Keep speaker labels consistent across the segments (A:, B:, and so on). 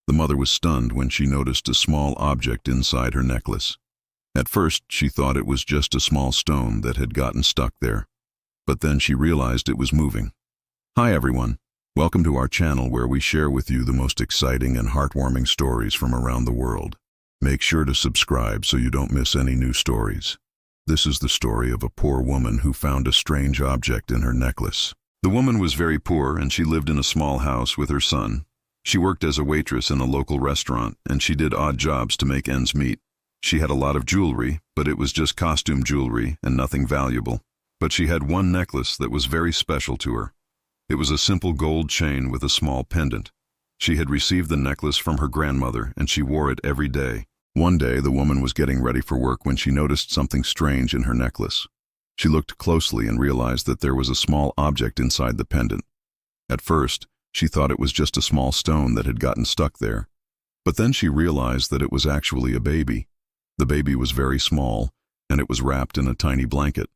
A: The mother was stunned when she noticed a small object inside her necklace. At first, she thought it was just a small stone that had gotten stuck there, but then she realized it was moving. Hi everyone, welcome to our channel where we share with you the most exciting and heartwarming stories from around the world. Make sure to subscribe so you don't miss any new stories. This is the story of a poor woman who found a strange object in her necklace. The woman was very poor and she lived in a small house with her son. She worked as a waitress in a local restaurant and she did odd jobs to make ends meet. She had a lot of jewelry, but it was just costume jewelry and nothing valuable. But she had one necklace that was very special to her. It was a simple gold chain with a small pendant. She had received the necklace from her grandmother and she wore it every day. One day, the woman was getting ready for work when she noticed something strange in her necklace. She looked closely and realized that there was a small object inside the pendant. At first, she thought it was just a small stone that had gotten stuck there. But then she realized that it was actually a baby. The baby was very small, and it was wrapped in a tiny blanket.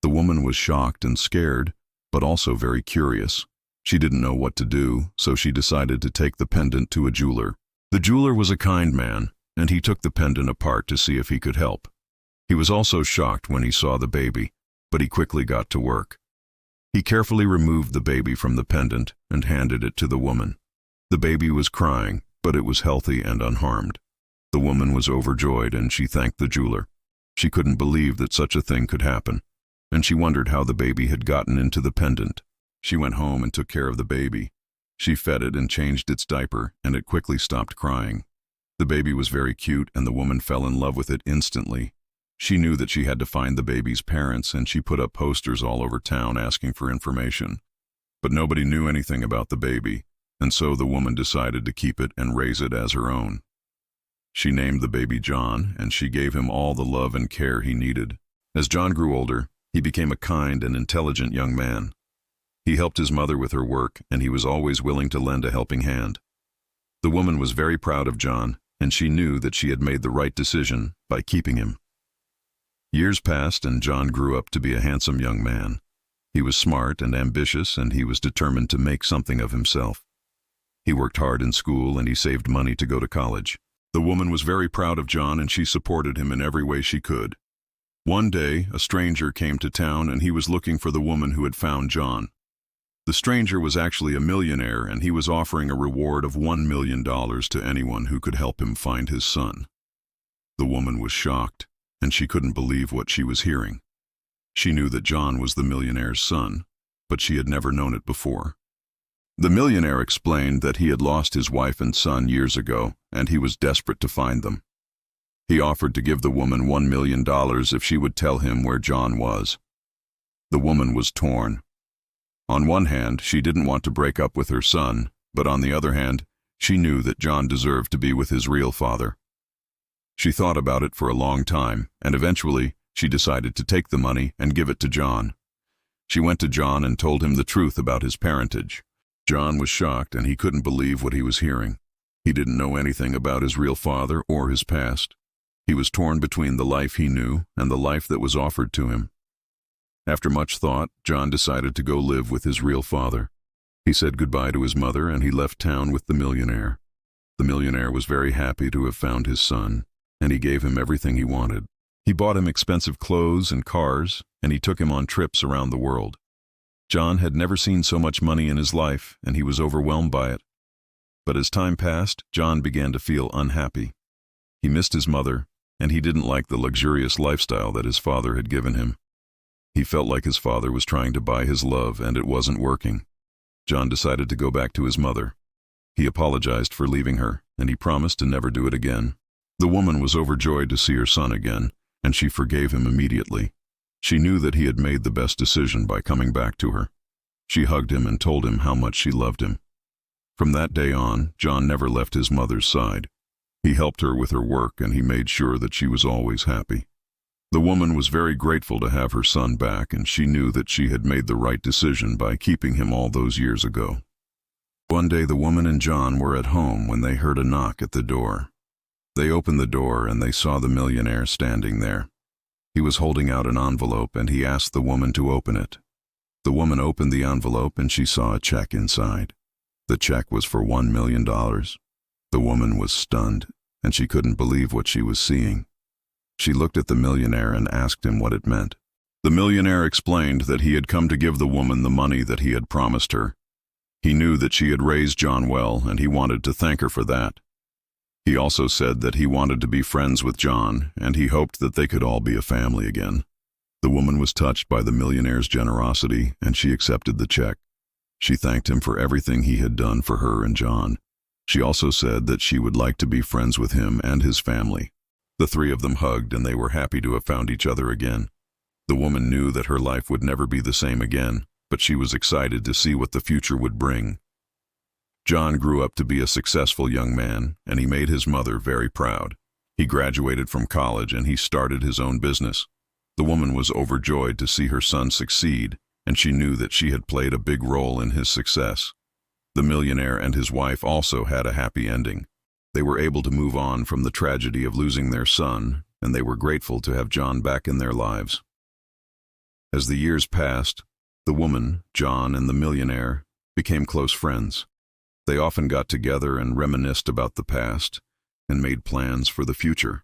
A: The woman was shocked and scared, but also very curious. She didn't know what to do, so she decided to take the pendant to a jeweler. The jeweler was a kind man, and he took the pendant apart to see if he could help. He was also shocked when he saw the baby, but he quickly got to work. He carefully removed the baby from the pendant and handed it to the woman. The baby was crying, but it was healthy and unharmed. The woman was overjoyed and she thanked the jeweler. She couldn't believe that such a thing could happen, and she wondered how the baby had gotten into the pendant. She went home and took care of the baby. She fed it and changed its diaper, and it quickly stopped crying. The baby was very cute and the woman fell in love with it instantly. She knew that she had to find the baby's parents and she put up posters all over town asking for information. But nobody knew anything about the baby, and so the woman decided to keep it and raise it as her own. She named the baby John, and she gave him all the love and care he needed. As John grew older, he became a kind and intelligent young man. He helped his mother with her work, and he was always willing to lend a helping hand. The woman was very proud of John, and she knew that she had made the right decision by keeping him. Years passed, and John grew up to be a handsome young man. He was smart and ambitious, and he was determined to make something of himself. He worked hard in school, and he saved money to go to college. The woman was very proud of John and she supported him in every way she could. One day, a stranger came to town and he was looking for the woman who had found John. The stranger was actually a millionaire and he was offering a reward of $1 million to anyone who could help him find his son. The woman was shocked and she couldn't believe what she was hearing. She knew that John was the millionaire's son, but she had never known it before. The millionaire explained that he had lost his wife and son years ago, and he was desperate to find them. He offered to give the woman $1 million if she would tell him where John was. The woman was torn. On one hand, she didn't want to break up with her son, but on the other hand, she knew that John deserved to be with his real father. She thought about it for a long time, and eventually, she decided to take the money and give it to John. She went to John and told him the truth about his parentage. John was shocked and he couldn't believe what he was hearing. He didn't know anything about his real father or his past. He was torn between the life he knew and the life that was offered to him. After much thought, John decided to go live with his real father. He said goodbye to his mother and he left town with the millionaire. The millionaire was very happy to have found his son, and he gave him everything he wanted. He bought him expensive clothes and cars, and he took him on trips around the world. John had never seen so much money in his life, and he was overwhelmed by it. But as time passed, John began to feel unhappy. He missed his mother, and he didn't like the luxurious lifestyle that his father had given him. He felt like his father was trying to buy his love, and it wasn't working. John decided to go back to his mother. He apologized for leaving her, and he promised to never do it again. The woman was overjoyed to see her son again, and she forgave him immediately. She knew that he had made the best decision by coming back to her. She hugged him and told him how much she loved him. From that day on, John never left his mother's side. He helped her with her work and he made sure that she was always happy. The woman was very grateful to have her son back, and she knew that she had made the right decision by keeping him all those years ago. One day the woman and John were at home when they heard a knock at the door. They opened the door and they saw the millionaire standing there. He was holding out an envelope and he asked the woman to open it. The woman opened the envelope and she saw a check inside. The check was for $1 million. The woman was stunned, and she couldn't believe what she was seeing. She looked at the millionaire and asked him what it meant. The millionaire explained that he had come to give the woman the money that he had promised her. He knew that she had raised John well, and he wanted to thank her for that. He also said that he wanted to be friends with John, and he hoped that they could all be a family again. The woman was touched by the millionaire's generosity, and she accepted the check. She thanked him for everything he had done for her and John. She also said that she would like to be friends with him and his family. The three of them hugged, and they were happy to have found each other again. The woman knew that her life would never be the same again, but she was excited to see what the future would bring. John grew up to be a successful young man, and he made his mother very proud. He graduated from college and he started his own business. The woman was overjoyed to see her son succeed, and she knew that she had played a big role in his success. The millionaire and his wife also had a happy ending. They were able to move on from the tragedy of losing their son, and they were grateful to have John back in their lives. As the years passed, the woman, John, and the millionaire became close friends. They often got together and reminisced about the past and made plans for the future.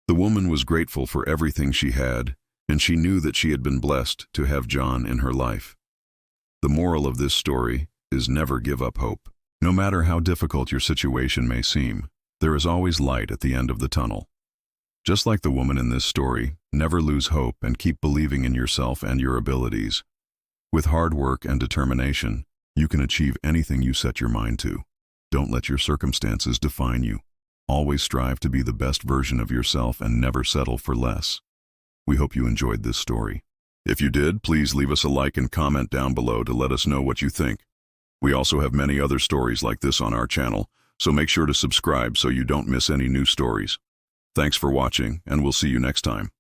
A: The woman was grateful for everything she had, and she knew that she had been blessed to have John in her life. The moral of this story is never give up hope. No matter how difficult your situation may seem, there is always light at the end of the tunnel. Just like the woman in this story, never lose hope and keep believing in yourself and your abilities. With hard work and determination, you can achieve anything you set your mind to. Don't let your circumstances define you. Always strive to be the best version of yourself and never settle for less. We hope you enjoyed this story. If you did, please leave us a like and comment down below to let us know what you think. We also have many other stories like this on our channel, so make sure to subscribe so you don't miss any new stories. Thanks for watching, and we'll see you next time.